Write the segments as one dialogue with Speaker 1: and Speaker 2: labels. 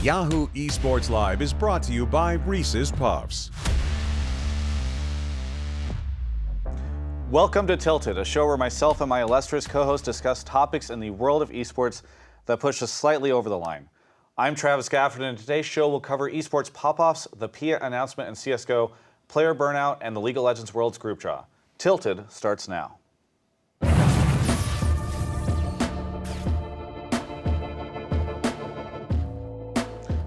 Speaker 1: Yahoo Esports Live is brought to you by Reese's Puffs.
Speaker 2: Welcome to Tilted, a show where myself and my illustrious co-host discuss topics in the world of esports that push us slightly over the line. I'm Travis Gafford, and today's show will cover esports pop-offs, the PEA Announcement in CSGO, player burnout, and the League of Legends Worlds group draw. Tilted starts now.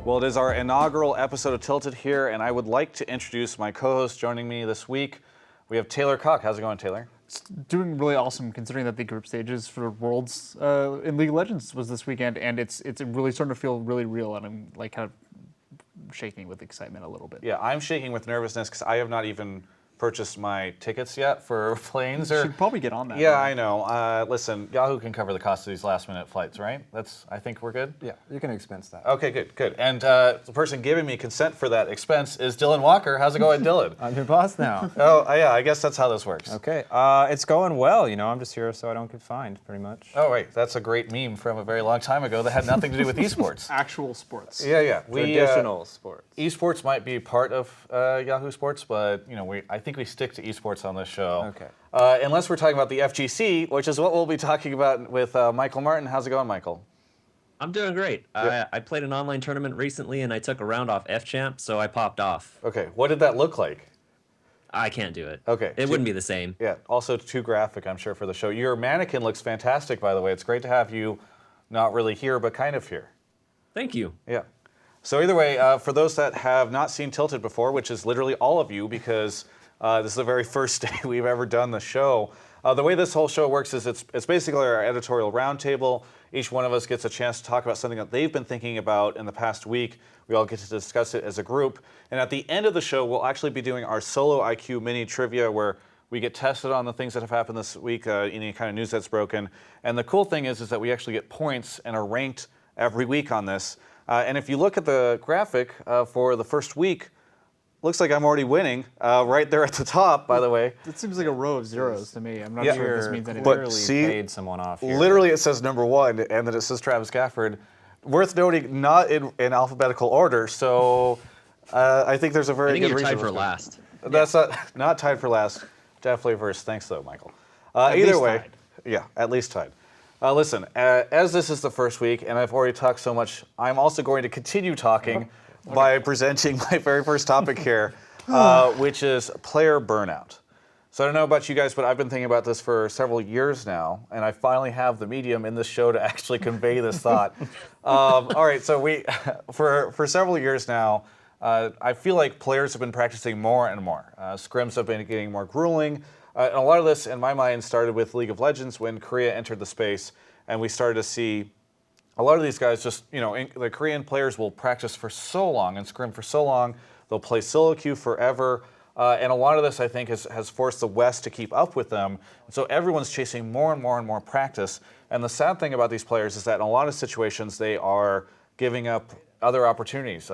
Speaker 2: Well, it is our inaugural episode of Tilted here, and I would like to introduce my co-host joining me this week. We have Taylor Cocke. How's it going, Taylor?
Speaker 3: It's doing really awesome, considering that the group stages for Worlds in League of Legends was this weekend, and it's really starting to feel really real, and I'm like kind of shaking with excitement a little bit.
Speaker 2: Yeah, I'm shaking with nervousness because I have not even purchased my tickets yet for planes.
Speaker 3: You should probably get on that.
Speaker 2: Yeah, I know. Listen, Yahoo can cover the cost of these last-minute flights, right? I think we're good?
Speaker 4: Yeah, you can expense that.
Speaker 2: Okay, good. And the person giving me consent for that expense is Dylan Walker. How's it going, Dylan?
Speaker 4: I'm your boss now.
Speaker 2: Oh, yeah, I guess that's how this works.
Speaker 4: Okay, it's going well. You know, I'm just here so I don't get fined, pretty much.
Speaker 2: Oh, wait, that's a great meme from a very long time ago that had nothing to do with esports.
Speaker 3: Actual sports.
Speaker 2: Yeah.
Speaker 4: Traditional sports.
Speaker 2: Esports might be part of Yahoo Sports, but I think we stick to esports on this show.
Speaker 4: Okay.
Speaker 2: Unless we're talking about the FGC, which is what we'll be talking about with Michael Martin. How's it going, Michael?
Speaker 5: I'm doing great.
Speaker 2: Yeah.
Speaker 5: I played an online tournament recently, and I took a round off F-Champ, so I popped off.
Speaker 2: Okay, what did that look like?
Speaker 5: I can't do it.
Speaker 2: Okay.
Speaker 5: It wouldn't be the same.
Speaker 2: Yeah, also too graphic, I'm sure, for the show. Your mannequin looks fantastic, by the way. It's great to have you not really here, but kind of here.
Speaker 5: Thank you.
Speaker 2: Yeah. So either way, for those that have not seen Tilted before, which is literally all of you, because this is the very first day we've ever done the show. The way this whole show works is it's basically our editorial roundtable. Each one of us gets a chance to talk about something that they've been thinking about in the past week. We all get to discuss it as a group. And at the end of the show, we'll actually be doing our solo IQ mini trivia where we get tested on the things that have happened this week, any kind of news that's broken. And the cool thing is that we actually get points and are ranked every week on this. And if you look at the graphic for the first week, looks like I'm already winning right there at the top, by the way.
Speaker 3: It seems like a row of zeros to me. I'm not
Speaker 2: Yeah.
Speaker 3: sure if this means anything.
Speaker 2: But see,
Speaker 4: paid someone off here.
Speaker 2: literally it says number one, and then it says Travis Gafford. Worth noting, not in alphabetical order, so I think there's a very
Speaker 5: I think
Speaker 2: good
Speaker 5: you're
Speaker 2: reason.
Speaker 5: tied for last.
Speaker 2: That's not tied for last. Definitely first. Thanks, though, Michael.
Speaker 3: At
Speaker 2: Either
Speaker 3: least
Speaker 2: way,
Speaker 3: tied.
Speaker 2: yeah, at least tied. Listen, as this is the first week, and I've already talked so much, I'm also going to continue talking by presenting my very first topic here, which is player burnout. So I don't know about you guys, but I've been thinking about this for several years now, and I finally have the medium in this show to actually convey this thought. All right, so for several years now, I feel like players have been practicing more and more. Scrims have been getting more grueling. And a lot of this, in my mind, started with League of Legends when Korea entered the space, and we started to see a lot of these guys just, the Korean players will practice for so long and scrim for so long. They'll play solo queue forever. And a lot of this, I think, has forced the West to keep up with them. So everyone's chasing more and more and more practice. And the sad thing about these players is that in a lot of situations, they are giving up other opportunities,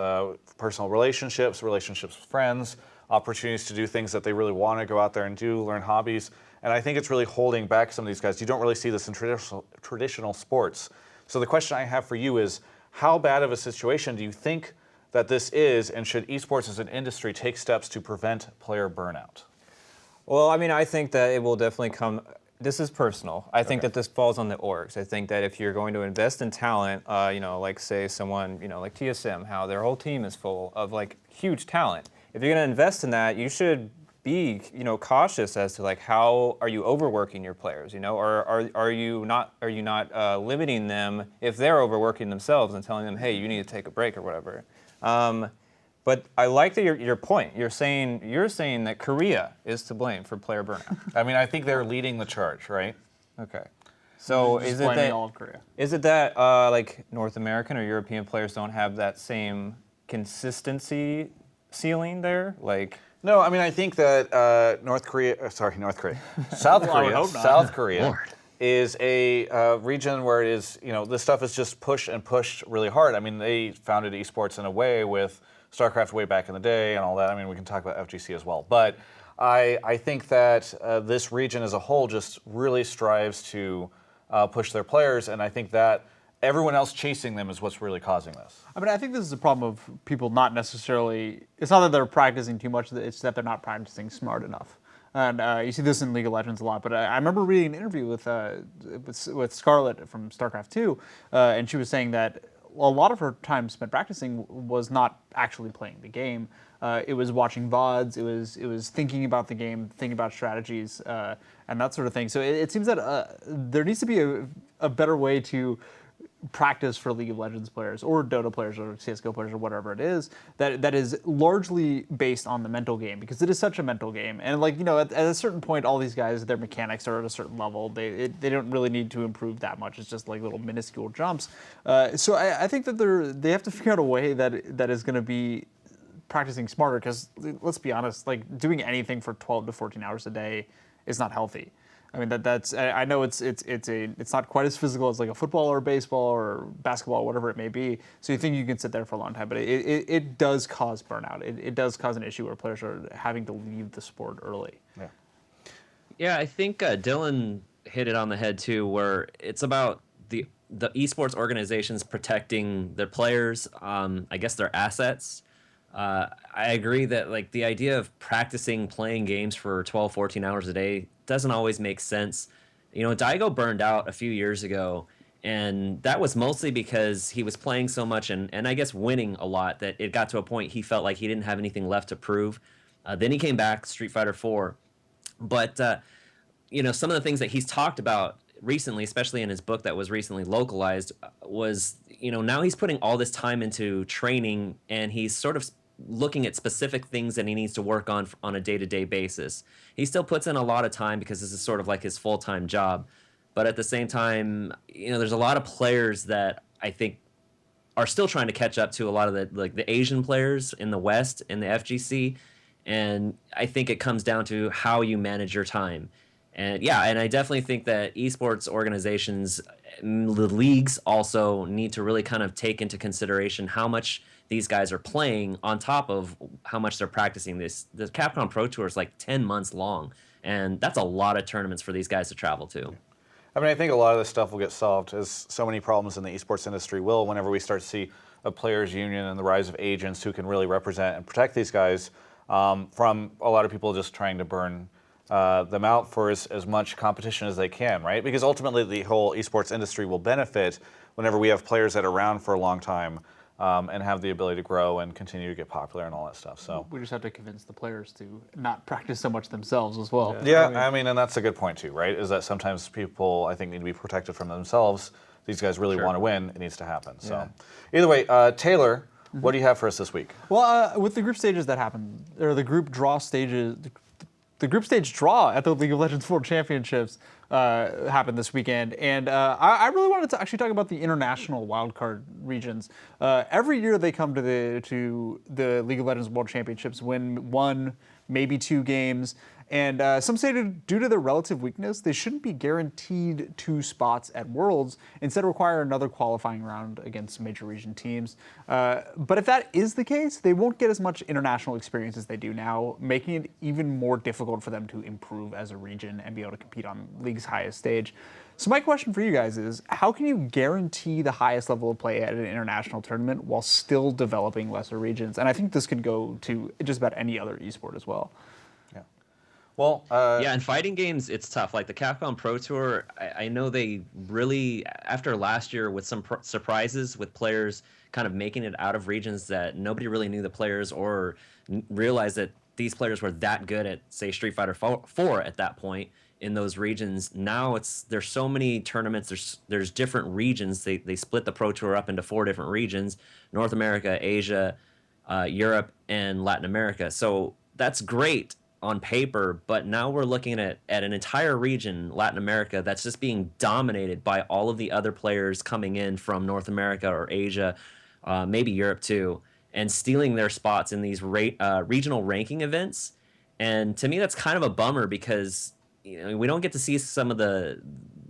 Speaker 2: personal relationships with friends, opportunities to do things that they really want to go out there and do, learn hobbies. And I think it's really holding back some of these guys. You don't really see this in traditional sports. So the question I have for you is, how bad of a situation do you think that this is, and should esports as an industry take steps to prevent player burnout?
Speaker 4: Well, I mean, I think that it will definitely come. This is personal. I think that this falls on the orgs. I think that if you're going to invest in talent, like say someone, like TSM, how their whole team is full of like huge talent. If you're going to invest in that, you should be, cautious as to like how are you overworking your players, or are you not limiting them if they're overworking themselves and telling them, hey, you need to take a break or whatever. But I like your point. You're saying that Korea is to blame for player burnout.
Speaker 2: I mean, I think they're leading the charge, right?
Speaker 4: Okay. So
Speaker 3: Just
Speaker 4: is it
Speaker 3: blaming
Speaker 4: that
Speaker 3: all of Korea.
Speaker 4: is it that like North American or European players don't have that same consistency ceiling there? Like,
Speaker 2: No, I mean, I think that South Korea
Speaker 5: Lord.
Speaker 2: is a region where it is, this stuff is just pushed really hard. I mean, they founded esports in a way with StarCraft way back in the day and all that. I mean, we can talk about FGC as well. But I think that this region as a whole just really strives to push their players, and I think that everyone else chasing them is what's really causing this.
Speaker 3: I mean, I think this is a problem of people not necessarily. It's not that they're practicing too much; it's that they're not practicing smart enough. And you see this in League of Legends a lot. But I remember reading an interview with Scarlett from StarCraft 2, and she was saying that a lot of her time spent practicing was not actually playing the game. It was watching VODs. It was thinking about the game, thinking about strategies, and that sort of thing. So it seems that there needs to be a better way to practice for League of Legends players or Dota players or CSGO players or whatever it is that is largely based on the mental game, because it is such a mental game. And like, you know, at a certain point, all these guys, their mechanics are at a certain level. They don't really need to improve that much. It's just like little minuscule jumps. So I think that they have to figure out a way that is going to be practicing smarter, because let's be honest, like doing anything for 12 to 14 hours a day is not healthy. I mean, that's I know it's not quite as physical as like a football or baseball or basketball, whatever it may be. So you think you can sit there for a long time, but it does cause burnout. It does cause an issue where players are having to leave the sport early.
Speaker 2: Yeah.
Speaker 5: Yeah, I think Dylan hit it on the head too, where it's about the esports organizations protecting their players, I guess their assets. I agree that like the idea of practicing playing games for 12, 14 hours a day doesn't always make sense. You know, Daigo burned out a few years ago, and that was mostly because he was playing so much and I guess winning a lot that it got to a point he felt like he didn't have anything left to prove. Then he came back, Street Fighter 4. But, you know, some of the things that he's talked about recently, especially in his book that was recently localized, was, you know, now he's putting all this time into training, and he's sort of looking at specific things that he needs to work on a day-to-day basis. He still puts in a lot of time because this is sort of like his full-time job. But at the same time, you know, there's a lot of players that I think are still trying to catch up to a lot of the Asian players in the West in the FGC. And I think it comes down to how you manage your time. And yeah, and I definitely think that esports organizations, the leagues also need to really kind of take into consideration how much these guys are playing on top of how much they're practicing this. The Capcom Pro Tour is like 10 months long, and that's a lot of tournaments for these guys to travel to.
Speaker 2: I mean, I think a lot of this stuff will get solved, as so many problems in the esports industry will, whenever we start to see a players' union and the rise of agents who can really represent and protect these guys from a lot of people just trying to burn them out for as much competition as they can, right? Because ultimately the whole esports industry will benefit whenever we have players that are around for a long time and have the ability to grow and continue to get popular and all that stuff. So
Speaker 3: we just have to convince the players to not practice so much themselves as well.
Speaker 2: Yeah, I mean, and that's a good point too, right? Is that sometimes people, I think, need to be protected from themselves. These guys really want to win. It needs to happen. So either way, Taylor, what do you have for us this week?
Speaker 3: Well, with the group stages that happened, or the group draw stages, the group stage draw at the League of Legends World Championships happened this weekend, and I really wanted to actually talk about the international wildcard regions. Every year they come to the League of Legends World Championships, win one, maybe two games, and some say due to their relative weakness, they shouldn't be guaranteed 2 spots at Worlds, instead require another qualifying round against major region teams. But if that is the case, they won't get as much international experience as they do now, making it even more difficult for them to improve as a region and be able to compete on League's highest stage. So my question for you guys is, how can you guarantee the highest level of play at an international tournament while still developing lesser regions? And I think this could go to just about any other esport as well.
Speaker 2: Well,
Speaker 5: yeah, in fighting games, it's tough. Like the Capcom Pro Tour, I know they really, after last year with some surprises with players kind of making it out of regions that nobody really knew the players or realized that these players were that good at, say, Street Fighter 4 at that point in those regions. Now there's so many tournaments, there's different regions. They split the Pro Tour up into 4 different regions: North America, Asia, Europe, and Latin America. So that's great on paper, but now we're looking at an entire region, Latin America, that's just being dominated by all of the other players coming in from North America or Asia, maybe Europe too, and stealing their spots in these regional ranking events. And to me, that's kind of a bummer, because you know, we don't get to see some of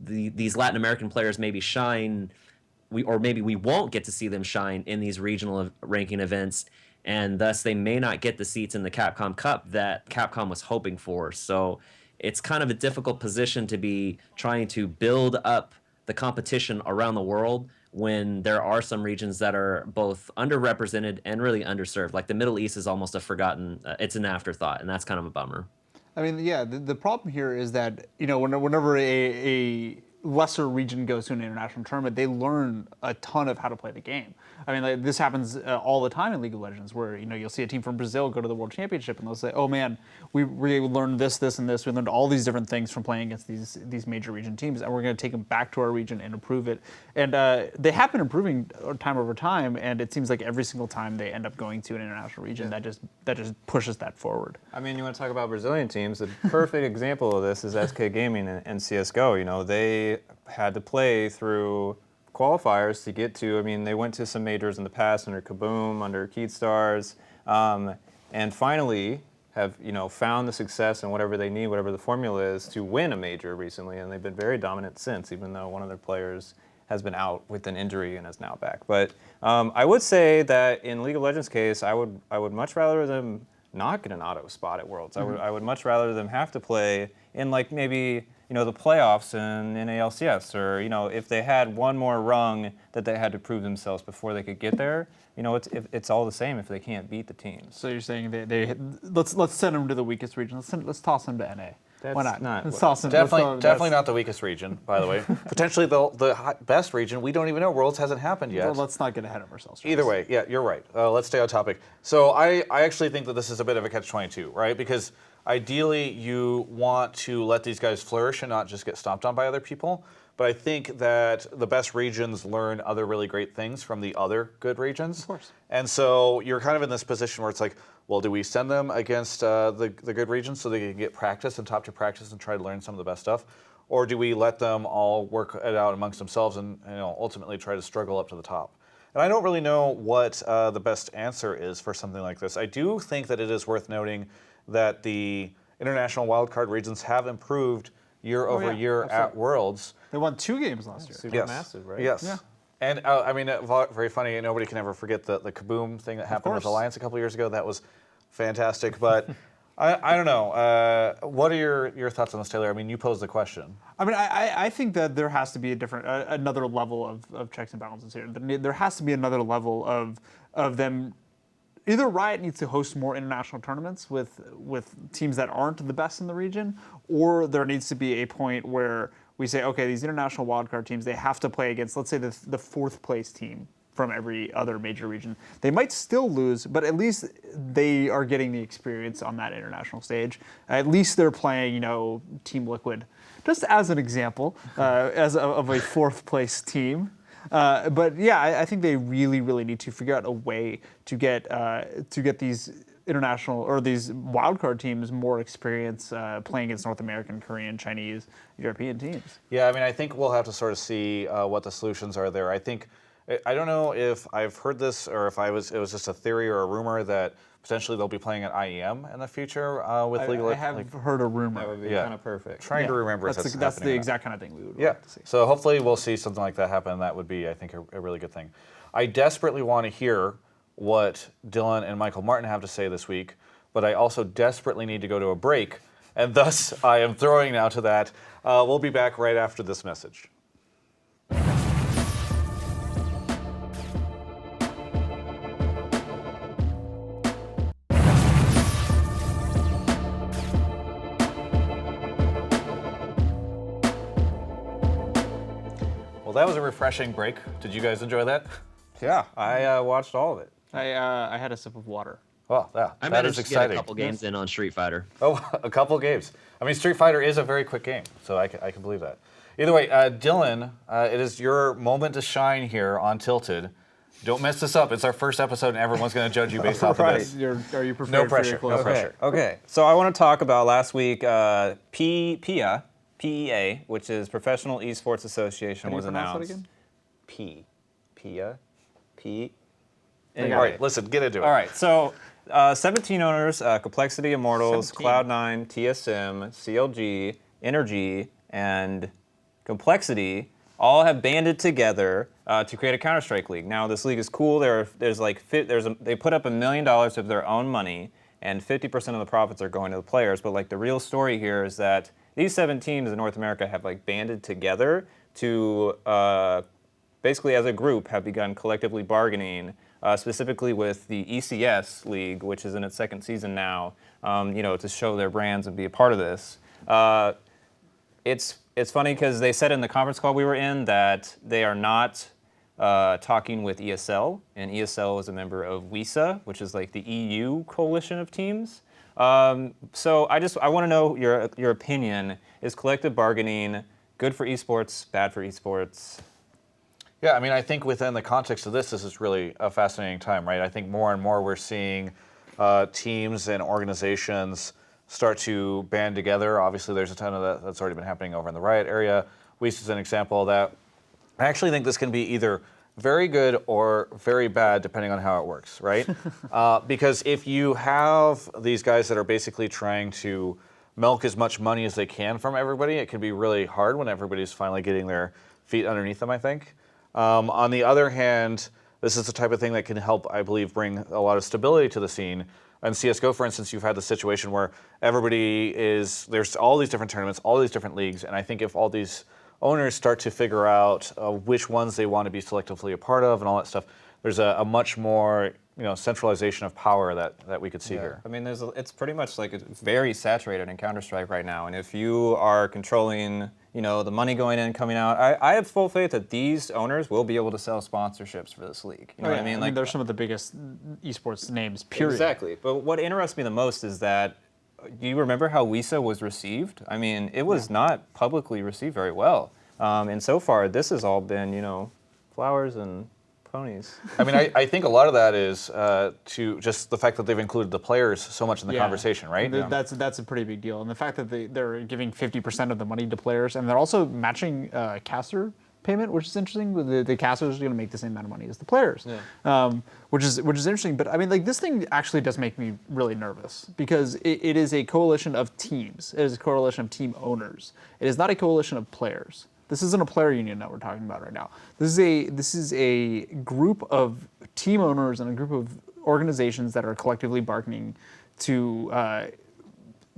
Speaker 5: these Latin American players maybe shine, or maybe we won't get to see them shine in these regional ranking events, and thus they may not get the seats in the Capcom Cup that Capcom was hoping for. So it's kind of a difficult position to be trying to build up the competition around the world when there are some regions that are both underrepresented and really underserved. Like the Middle East is almost a forgotten, it's an afterthought, and that's kind of a bummer.
Speaker 3: I mean, yeah, the problem here is that, whenever a lesser region goes to an international tournament, they learn a ton of how to play the game. I mean, like, this happens all the time in League of Legends, where you'll see a team from Brazil go to the World Championship, and they'll say, "Oh man, we learned this, and this. We learned all these different things from playing against these major region teams, and we're going to take them back to our region and improve it." And they have been improving time over time, and it seems like every single time they end up going to an international region, that just pushes that forward.
Speaker 4: I mean, you want to talk about Brazilian teams? The perfect example of this is SK Gaming and CS:GO. They had to play through qualifiers to get to. I mean, they went to some majors in the past under Kaboom, under Keystars, and finally have found the success and whatever they need, whatever the formula is, to win a major recently, and they've been very dominant since, even though one of their players has been out with an injury and is now back. But I would say that in League of Legends case, I would much rather them not get an auto spot at Worlds. I would much rather them have to play in like maybe the playoffs in ALCS, or if they had one more rung that they had to prove themselves before they could get there. It's all the same if they can't beat the teams.
Speaker 3: So you're saying let's send them to the weakest region. Let's toss them to NA. Why not? Let's toss them.
Speaker 2: Definitely not the weakest region, by the way. Potentially the best region. We don't even know. Worlds hasn't happened yet.
Speaker 3: Well, let's not get ahead of ourselves.
Speaker 2: Either way, yeah, you're right. Let's stay on topic. So I actually think that this is a bit of a catch-22, right? Because ideally you want to let these guys flourish and not just get stomped on by other people. But I think that the best regions learn other really great things from the other good regions.
Speaker 3: Of course.
Speaker 2: And so you're kind of in this position where it's like, well, do we send them against the good regions so they can get practice and top-tier practice and try to learn some of the best stuff? Or do we let them all work it out amongst themselves and ultimately try to struggle up to the top? And I don't really know what the best answer is for something like this. I do think that it is worth noting that the international wildcard regions have improved year over year at Worlds.
Speaker 3: They won 2 games last year.
Speaker 4: Super massive, right?
Speaker 2: Yes.
Speaker 3: Yeah.
Speaker 2: And I mean, very funny. Nobody can ever forget the Kaboom thing that happened with Alliance a couple years ago. That was fantastic. But I don't know. What are your thoughts on this, Taylor? I mean, you posed the question.
Speaker 3: I mean, I think that there has to be another level of checks and balances here. There has to be another level of them. Either Riot needs to host more international tournaments with teams that aren't the best in the region, or there needs to be a point where we say, okay, these international wildcard teams, they have to play against, let's say, the 4th place team from every other major region. They might still lose, but at least they are getting the experience on that international stage. At least they're playing, Team Liquid, just as an example, of a 4th place team. But yeah, I think they really, really need to figure out a way to get these international or these wildcard teams more experience playing against North American, Korean, Chinese, European teams.
Speaker 2: Yeah, I mean, I think we'll have to sort of see what the solutions are there. I don't know if I've heard this or if it was just a theory or a rumor that potentially they'll be playing at IEM in the future with League of Legends.
Speaker 3: I have heard a rumor.
Speaker 4: That would be kind of perfect.
Speaker 2: Trying to remember
Speaker 3: that's the exact kind of thing we would like to see.
Speaker 2: So hopefully we'll see something like that happen. That would be, I think, a really good thing. I desperately want to hear what Dylan and Michael Martin have to say this week, but I also desperately need to go to a break, and thus I am throwing now to that. We'll be back right after this message. Well, that was a refreshing break. Did you guys enjoy that?
Speaker 4: Yeah, I watched all of it.
Speaker 3: I had a sip of water.
Speaker 2: Well, yeah,
Speaker 5: I
Speaker 2: that
Speaker 5: managed
Speaker 2: is
Speaker 5: to get
Speaker 2: exciting.
Speaker 5: a couple games in on Street Fighter.
Speaker 2: Oh, a couple games. I mean, Street Fighter is a very quick game, so I can believe that. Either way, Dylan, it is your moment to shine here on Tilted. Don't mess this up. It's our first episode, and everyone's going to judge you based off of this.
Speaker 3: Are you prepared?
Speaker 2: No
Speaker 3: for
Speaker 2: pressure.
Speaker 3: your close?
Speaker 2: No pressure.
Speaker 4: Okay. So I want to talk about last week. PEA, which is Professional Esports Association, was announced. PEA.
Speaker 2: All right, listen, get into it.
Speaker 4: All right, so 17 owners, Complexity Immortals,
Speaker 3: 17.
Speaker 4: Cloud9, TSM, CLG, Energy, and Complexity all have banded together to create a Counter-Strike league. Now, this league is cool. They put up $1 million of their own money, and 50% of the profits are going to the players. But like the real story here is that these 7 teams in North America have like banded together to basically as a group have begun collectively bargaining, specifically with the ECS League, which is in its second season now, to show their brands and be a part of this. It's funny because they said in the conference call we were in that they are not talking with ESL, and ESL is a member of WISA, which is like the EU coalition of teams. So I want to know your opinion. Is collective bargaining good for esports, bad for esports?
Speaker 2: Yeah, I mean, I think within the context of this is really a fascinating time, right? I think more and more we're seeing teams and organizations start to band together. Obviously, there's a ton of that that's already been happening over in the Riot area. WISA is an example of that. I actually think this can be either very good or very bad, depending on how it works, right? Because if you have these guys that are basically trying to milk as much money as they can from everybody, it can be really hard when everybody's finally getting their feet underneath them, I think. On the other hand, this is the type of thing that can help, I believe, bring a lot of stability to the scene. In CSGO, for instance, you've had the situation where there's all these different tournaments, all these different leagues, and I think if all these owners start to figure out which ones they want to be selectively a part of and all that stuff, there's a much more centralization of power that we could see here.
Speaker 4: I mean, it's pretty much like it's very saturated in Counter-Strike right now, and if you are controlling the money going in, coming out, I have full faith that these owners will be able to sell sponsorships for this league. You know what I mean?
Speaker 3: Like, they're some of the biggest esports names, period.
Speaker 4: Exactly. But what interests me the most is that, do you remember how WISA was received? I mean, it was not publicly received very well. And so far, this has all been, flowers and ponies.
Speaker 2: I mean, I think a lot of that is to just the fact that they've included the players so much in the conversation, right?
Speaker 3: That's a pretty big deal. And the fact that they're giving 50% of the money to players, and they're also matching caster payment, which is interesting. The casters are going to make the same amount of money as the players, which is interesting. But I mean, like, this thing actually does make me really nervous because it is a coalition of teams. It is a coalition of team owners. It is not a coalition of players. This isn't a player union that we're talking about right now. This is a group of team owners and a group of organizations that are collectively bargaining to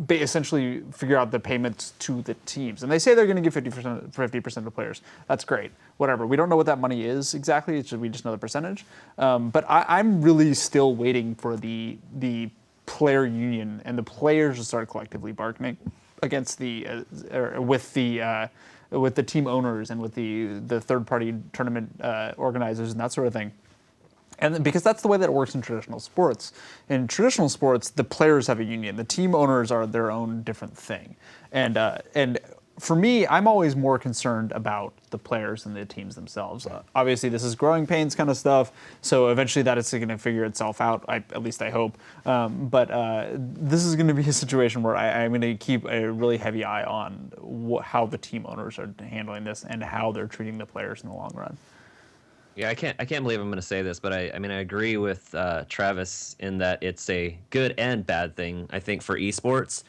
Speaker 3: essentially figure out the payments to the teams. And they say they're going to give 50% to players. That's great. Whatever. We don't know what that money is exactly. We just know the percentage. But I'm really still waiting for the player union and the players to start collectively bargaining against with the team owners and with the third-party tournament organizers and that sort of thing. And because that's the way that it works in traditional sports. In traditional sports, the players have a union. The team owners are their own different thing. And for me, I'm always more concerned about the players than the teams themselves. Obviously, this is growing pains kind of stuff, so eventually that is going to figure itself out, at least I hope. But this is going to be a situation where I'm going to keep a really heavy eye on how the team owners are handling this and how they're treating the players in the long run.
Speaker 5: Yeah, I can't believe I'm going to say this, but I agree with Travis in that it's a good and bad thing, I think, for esports.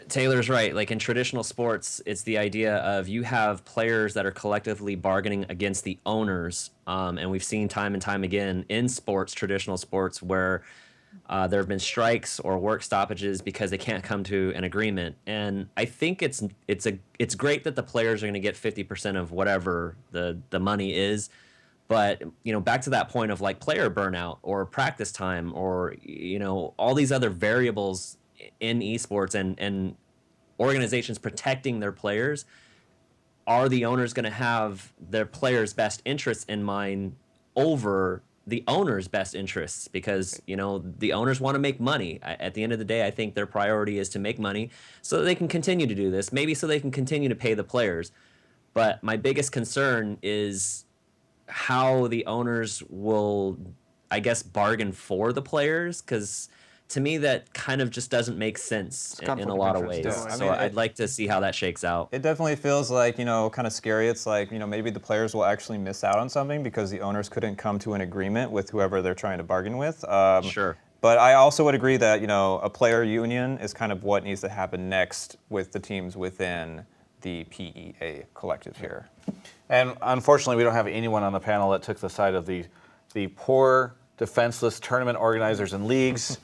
Speaker 5: Taylor's right. Like in traditional sports, it's the idea of you have players that are collectively bargaining against the owners. And we've seen time and time again in sports, traditional sports, where there have been strikes or work stoppages because they can't come to an agreement. And I think it's great that the players are going to get 50% of whatever the money is. But, back to that point of like player burnout or practice time or, all these other variables in esports and organizations protecting their players, are the owners going to have their players' best interests in mind over the owners' best interests? Because, the owners want to make money. At the end of the day, I think their priority is to make money so that they can continue to do this, maybe so they can continue to pay the players. But my biggest concern is how the owners will, I guess, bargain for the players, because to me, that kind of just doesn't make sense in a lot of ways.
Speaker 4: Yeah.
Speaker 5: So I'd like to see how that shakes out.
Speaker 4: It definitely feels like, kind of scary. It's like, maybe the players will actually miss out on something because the owners couldn't come to an agreement with whoever they're trying to bargain with.
Speaker 5: Sure.
Speaker 4: But I also would agree that, a player union is kind of what needs to happen next with the teams within the PEA collective here.
Speaker 2: And unfortunately, we don't have anyone on the panel that took the side of the poor, defenseless tournament organizers and leagues.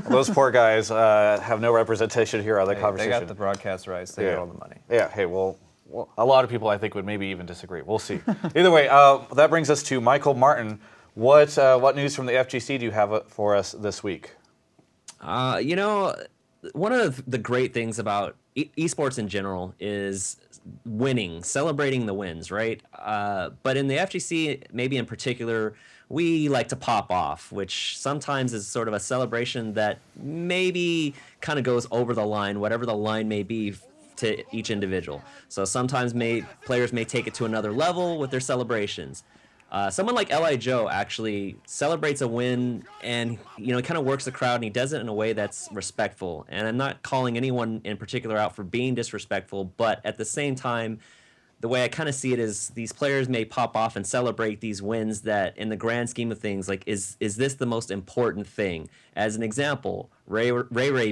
Speaker 2: Those poor guys have no representation here on the conversation.
Speaker 4: They got the broadcast rights. They got all the money.
Speaker 2: Yeah. Hey, well, well, a lot of people I think would maybe even disagree. We'll see. Either way, that brings us to Michael Martin. What news from the FGC do you have for us this week?
Speaker 5: You know, one of the great things about esports in general is winning, celebrating the wins, right? But in the FGC, maybe in particular, we like to pop off, which sometimes is sort of a celebration that maybe kind of goes over the line, whatever the line may be to each individual. So sometimes players may take it to another level with their celebrations. Someone like Li Joe actually celebrates a win, and he kind of works the crowd, and he does it in a way that's respectful. And I'm not calling anyone in particular out for being disrespectful, but at the same time, the way I kind of see it is these players may pop off and celebrate these wins that, in the grand scheme of things, like is this the most important thing? As an example, Ray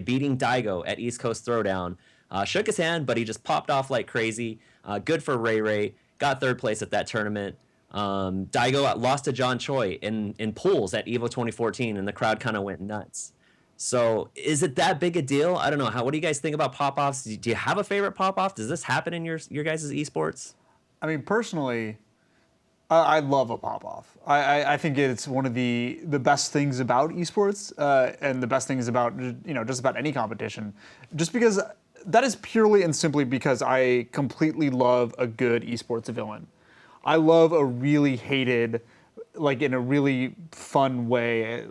Speaker 5: beating Daigo at East Coast Throwdown, shook his hand, but he just popped off like crazy. Good for Ray. Got third place at that tournament. Daigo lost to John Choi in pools at EVO 2014, and the crowd kind of went nuts. So is it that big a deal? I don't know. What do you guys think about pop-offs? Do you have a favorite pop-off? Does this happen in your guys' esports?
Speaker 3: I mean, personally, I love a pop-off. I think it's one of the best things about esports, and the best things about just about any competition. Just because that is purely and simply because I completely love a good esports villain. I love a really hated, like in a really fun way,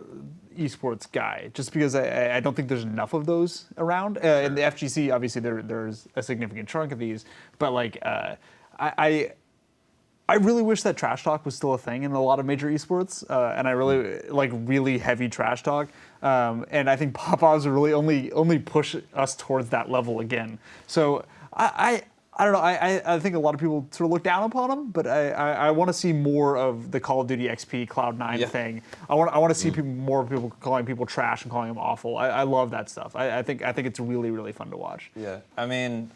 Speaker 3: esports guy, just because I don't think there's enough of those around. In the FGC, obviously there's a significant chunk of these, but like I really wish that trash talk was still a thing in a lot of major esports, and I really like really heavy trash talk. And I think pop-offs really only push us towards that level again. So I don't know. I think a lot of people sort of look down upon them, but I want to see more of the Call of Duty XP Cloud9 thing. I want to see more people calling people trash and calling them awful. I love that stuff. I think it's really, really fun to watch.
Speaker 4: Yeah, I mean,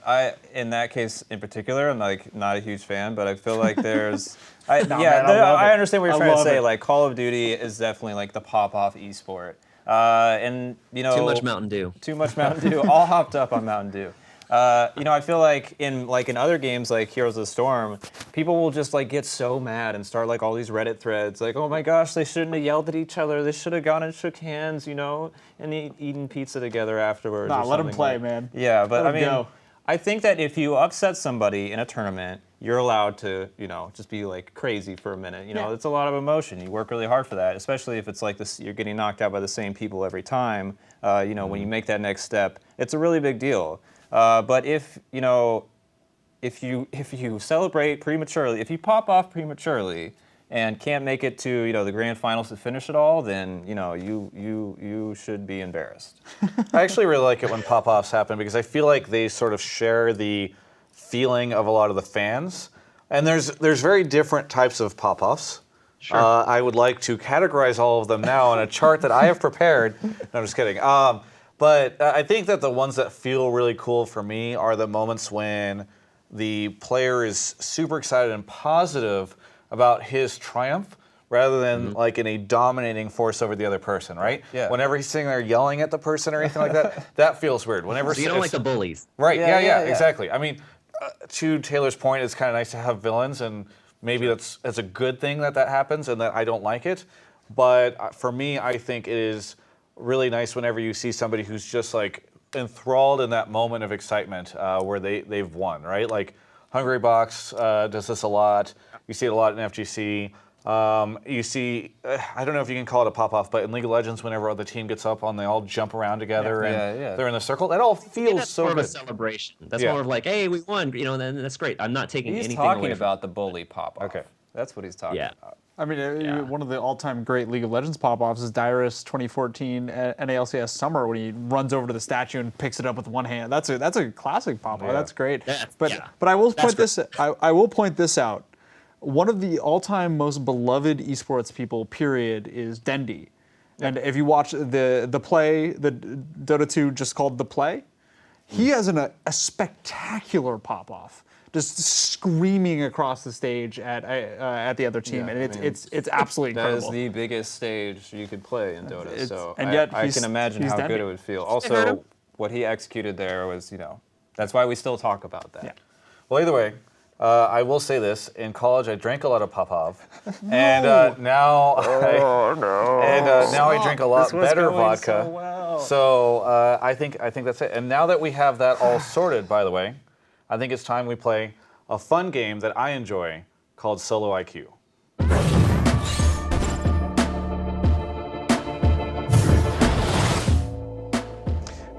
Speaker 4: in that case in particular, I'm like not a huge fan, but I feel like there's, I understand what you're trying to say. Like Call of Duty is definitely like the pop-off esport, and
Speaker 5: too much Mountain Dew.
Speaker 4: Too much Mountain Dew, all hopped up on Mountain Dew. I feel like in other games like Heroes of the Storm, people will just like get so mad and start like all these Reddit threads like, oh my gosh, they shouldn't have yelled at each other. They should have gone and shook hands, and eaten pizza together afterwards.
Speaker 3: Nah, let them play, man.
Speaker 4: Yeah, but
Speaker 3: I mean,
Speaker 4: I think that if you upset somebody in a tournament, you're allowed to, just be like crazy for a minute. It's a lot of emotion. You work really hard for that, especially if it's like this, you're getting knocked out by the same people every time. When you make that next step, it's a really big deal. But if you celebrate prematurely, if you pop off prematurely and can't make it to the grand finals to finish it all, then you should be embarrassed.
Speaker 2: I actually really like it when pop-offs happen because I feel like they sort of share the feeling of a lot of the fans. And there's very different types of pop-offs.
Speaker 5: Sure.
Speaker 2: I would like to categorize all of them now on a chart that I have prepared. No, I'm just kidding. But I think that the ones that feel really cool for me are the moments when the player is super excited and positive about his triumph rather than like in a dominating force over the other person, right?
Speaker 4: Yeah.
Speaker 2: Whenever he's sitting there yelling at the person or anything like that, that feels weird. Whenever
Speaker 5: So you don't like the bullies.
Speaker 2: Right, yeah, exactly. I mean, to Taylor's point, it's kind of nice to have villains, and maybe that's a good thing that happens and that I don't like it. But for me, I think it is really nice whenever you see somebody who's just like enthralled in that moment of excitement where they've won, right? Like Hungry Box does this a lot. You see it a lot in FGC. You see, I don't know if you can call it a pop-off, but in League of Legends, whenever the team gets up they all jump around together and they're in a circle. That all feels
Speaker 5: that's
Speaker 2: so
Speaker 5: more
Speaker 2: good.
Speaker 5: of a celebration. That's more of like, hey, we won, and then that's great. I'm not taking anything away.
Speaker 4: He's talking about the bully pop-off.
Speaker 2: Okay.
Speaker 4: That's what he's talking about.
Speaker 3: I mean, one of the all-time great League of Legends pop-offs is Dyrus 2014 NALCS Summer when he runs over to the statue and picks it up with one hand. That's a classic pop-off.
Speaker 2: Yeah.
Speaker 3: That's great. But
Speaker 5: but
Speaker 3: I will point this. I will point this out. One of the all-time most beloved esports people, period, is Dendi. And if you watch the play, the Dota 2 just called The Play, he has a spectacular pop-off. Just screaming across the stage at the other team, and it's absolutely incredible.
Speaker 4: That is the biggest stage you could play in Dota, so
Speaker 3: and yet
Speaker 4: I can imagine how good it would feel. Also, what he executed there was, that's why we still talk about that.
Speaker 3: Yeah.
Speaker 2: Well, either way, I will say this: in college, I drank a lot of Popov, and now I drink a lot better vodka. So I think that's it. And now that we have that all sorted, by the way, I think it's time we play a fun game that I enjoy called Solo IQ.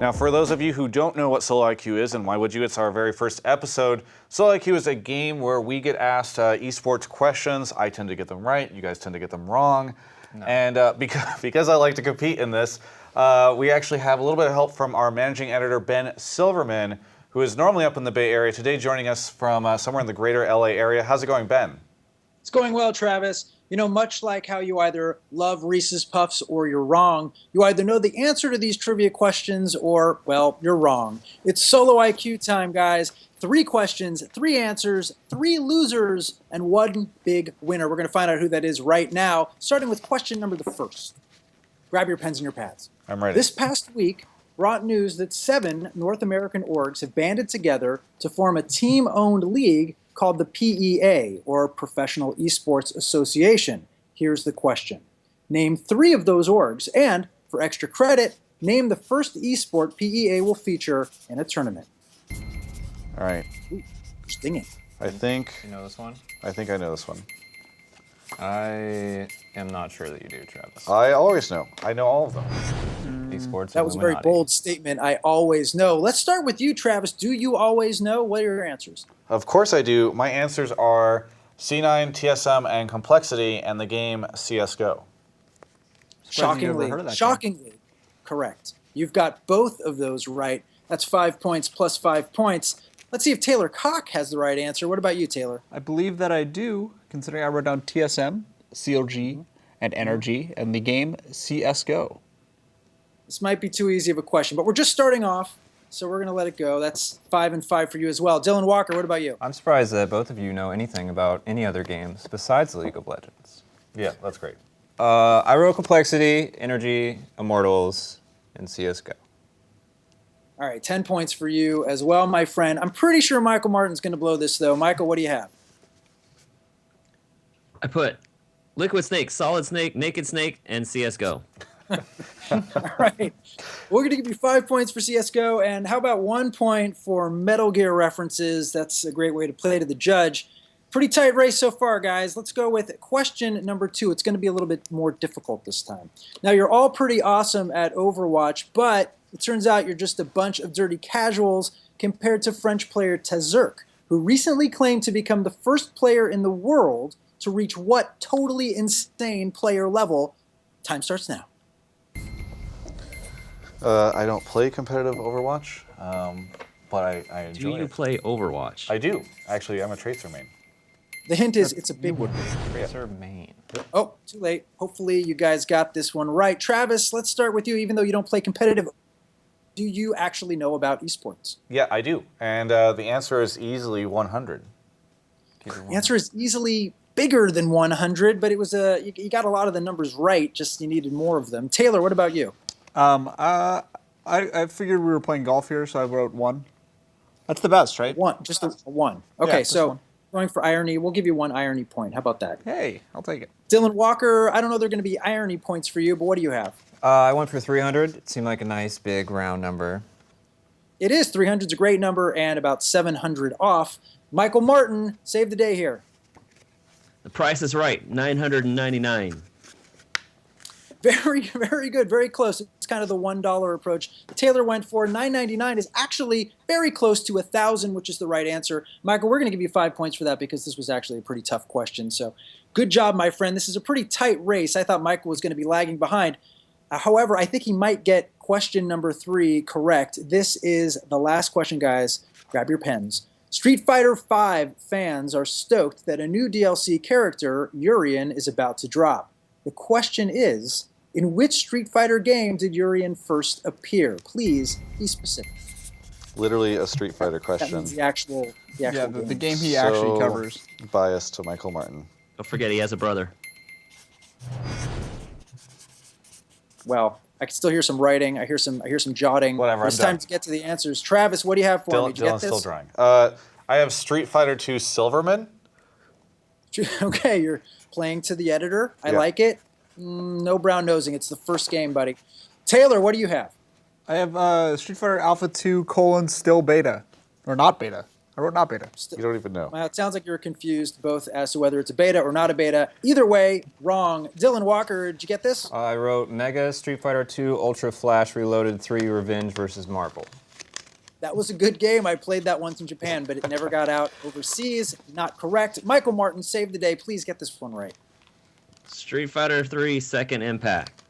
Speaker 2: Now, for those of you who don't know what Solo IQ is, and why would you? It's our very first episode. Solo IQ is a game where we get asked esports questions. I tend to get them right. You guys tend to get them wrong. No. And because I like to compete in this, we actually have a little bit of help from our managing editor, Ben Silverman, who is normally up in the Bay Area, today joining us from somewhere in the greater LA area. How's it going, Ben?
Speaker 6: It's going well, Travis. You know, much like how you either love Reese's Puffs or you're wrong, you either know the answer to these trivia questions or, well, you're wrong. It's Solo IQ time, guys. 3 questions, 3 answers, 3 losers, and 1 big winner. We're going to find out who that is right now, starting with question number the first. Grab your pens and your pads.
Speaker 2: I'm ready.
Speaker 6: This past week brought news that 7 North American orgs have banded together to form a team-owned league called the PEA, or Professional Esports Association. Here's the question. Name 3 of those orgs, and, for extra credit, name the first esport PEA will feature in a tournament.
Speaker 2: All right.
Speaker 6: Ooh, stinging.
Speaker 2: I think...
Speaker 4: You know this one?
Speaker 2: I think I know this one.
Speaker 4: I am not sure that you do, Travis.
Speaker 2: I always know. I know all of them.
Speaker 4: Esports
Speaker 6: That was a very
Speaker 4: Illuminati.
Speaker 6: bold statement. I always know. Let's start with you, Travis. Do you always know? What are your answers?
Speaker 2: Of course I do. My answers are C9, TSM, and Complexity, and the game CSGO.
Speaker 3: Surprised you've never heard of that game.
Speaker 6: Shockingly correct. You've got both of those right. That's 5 points plus 5 points. Let's see if Taylor Cocke has the right answer. What about you, Taylor?
Speaker 3: I believe that I do, considering I wrote down TSM, CLG, and Energy, and the game CSGO.
Speaker 6: This might be too easy of a question, but we're just starting off, so we're going to let it go. That's 5 and 5 for you as well. Dylan Walker, what about you?
Speaker 4: I'm surprised that both of you know anything about any other games besides League of Legends.
Speaker 2: Yeah, that's great.
Speaker 4: I wrote Complexity, Energy, Immortals, and CSGO.
Speaker 6: All right, 10 points for you as well, my friend. I'm pretty sure Michael Martin's going to blow this, though. Michael, what do you have?
Speaker 5: I put Liquid Snake, Solid Snake, Naked Snake, and CSGO.
Speaker 6: All right. We're going to give you 5 points for CSGO, and how about 1 point for Metal Gear references? That's a great way to play to the judge. Pretty tight race so far, guys. Let's go with question number 2. It's going to be a little bit more difficult this time. Now, you're all pretty awesome at Overwatch, but it turns out you're just a bunch of dirty casuals compared to French player Tazerk, who recently claimed to become the first player in the world to reach what totally insane player level? Time starts now.
Speaker 2: I don't play competitive Overwatch, but I enjoy
Speaker 5: Do you
Speaker 2: it.
Speaker 5: play Overwatch?
Speaker 2: I do. Actually, I'm a Tracer main.
Speaker 6: The hint is it's a big one.
Speaker 4: Tracer main.
Speaker 6: Oh, too late. Hopefully you guys got this one right. Travis, let's start with you. Even though you don't play competitive, do you actually know about esports?
Speaker 2: Yeah, I do. And the answer is easily 100.
Speaker 6: The answer is easily bigger than 100, but it was you got a lot of the numbers right, just you needed more of them. Taylor, what about you?
Speaker 3: I figured we were playing golf here, so I wrote 1. That's the best, right?
Speaker 6: 1, just a 1. Okay,
Speaker 3: just
Speaker 6: so
Speaker 3: 1.
Speaker 6: going for irony, we'll give you 1 irony point. How about that?
Speaker 3: Hey, I'll take it.
Speaker 6: Dylan Walker, I don't know they're going to be irony points for you, but what do you have?
Speaker 4: I went for 300. It seemed like a nice big round number.
Speaker 6: It is. 300's a great number and about 700 off. Michael Martin, save the day here.
Speaker 5: The price is right, $999.
Speaker 6: Very, very good. Very close. It's kind of the $1 approach. Taylor went for $9.99 is actually very close to 1,000, which is the right answer. Michael, we're going to give you 5 points for that because this was actually a pretty tough question. So good job, my friend. This is a pretty tight race. I thought Michael was going to be lagging behind. However, I think he might get question number 3 correct. This is the last question, guys. Grab your pens. Street Fighter V fans are stoked that a new DLC character, Urien, is about to drop. The question is, in which Street Fighter game did Urien first appear? Please be specific.
Speaker 2: Literally a Street Fighter
Speaker 6: That
Speaker 2: question.
Speaker 6: means the actual
Speaker 3: The
Speaker 6: game.
Speaker 3: game he actually covers.
Speaker 2: Biased to Michael Martin.
Speaker 5: Don't forget he has a brother.
Speaker 6: Well, I can still hear some writing. I hear some jotting.
Speaker 2: Whatever,
Speaker 6: It's
Speaker 2: I'm
Speaker 6: time
Speaker 2: done.
Speaker 6: to get to the answers. Travis, what do you have for me? Did you get
Speaker 2: Dylan's
Speaker 6: this?
Speaker 2: still drawing. I have Street Fighter 2 Silverman.
Speaker 6: Okay, you're playing to the editor. I like it. No brown nosing. It's the first game, buddy. Taylor, what do you have?
Speaker 3: I have Street Fighter Alpha 2 : still beta. Or not beta. I wrote not beta.
Speaker 2: You don't even know.
Speaker 6: Well, it sounds like you're confused both as to whether it's a beta or not a beta. Either way, wrong. Dylan Walker, did you get this?
Speaker 4: I wrote Mega Street Fighter 2 Ultra Flash Reloaded 3 Revenge versus Marvel.
Speaker 6: That was a good game. I played that once in Japan, but it never got out overseas. Not correct. Michael Martin, save the day. Please get this one right.
Speaker 5: Street Fighter 3 Second Impact.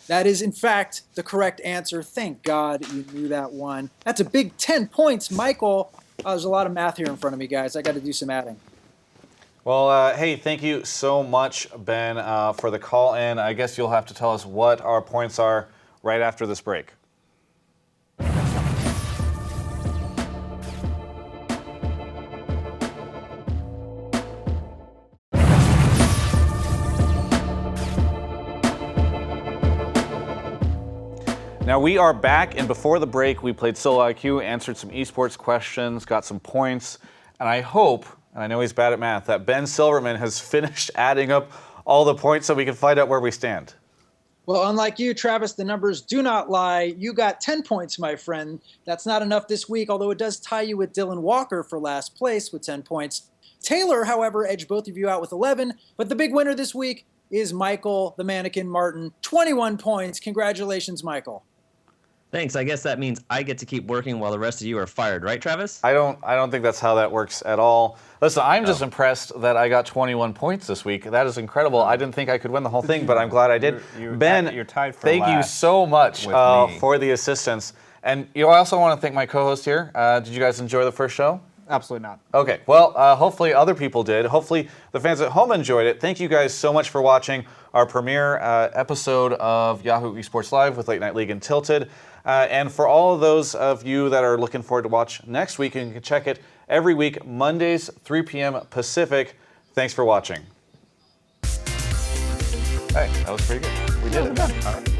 Speaker 6: That is, in fact, the correct answer. Thank God you knew that one. That's a big 10 points, Michael. There's a lot of math here in front of me, guys. I got to do some adding.
Speaker 2: Well, hey, thank you so much, Ben, for the call in. I guess you'll have to tell us what our points are right after this break. Now we are back, and before the break, we played Solo IQ, answered some esports questions, got some points, and I hope, and I know he's bad at math, that Ben Silverman has finished adding up all the points so we can find out where we stand.
Speaker 6: Well, unlike you, Travis, the numbers do not lie. You got 10 points, my friend. That's not enough this week, although it does tie you with Dylan Walker for last place with 10 points. Taylor, however, edged both of you out with 11, but the big winner this week is Michael, the mannequin Martin, 21 points. Congratulations, Michael.
Speaker 5: Thanks. I guess that means I get to keep working while the rest of you are fired, right, Travis?
Speaker 2: I don't think that's how that works at all. Listen, I'm just impressed that I got 21 points this week. That is incredible. I didn't think I could win the whole thing, but I'm glad I did. Ben,
Speaker 4: you're tied for
Speaker 2: thank you
Speaker 4: last
Speaker 2: so much
Speaker 4: with me.
Speaker 2: for the assistance. And I also want to thank my co-host here. Did you guys enjoy the first show?
Speaker 3: Absolutely not.
Speaker 2: Okay, well, hopefully other people did. Hopefully the fans at home enjoyed it. Thank you guys so much for watching our premiere episode of Yahoo Esports Live with Late Night League and Tilted. And for all of those of you that are looking forward to watch next week, you can check it every week, Mondays, 3 p.m. Pacific. Thanks for watching. Hey, that was pretty good. We did it. All right.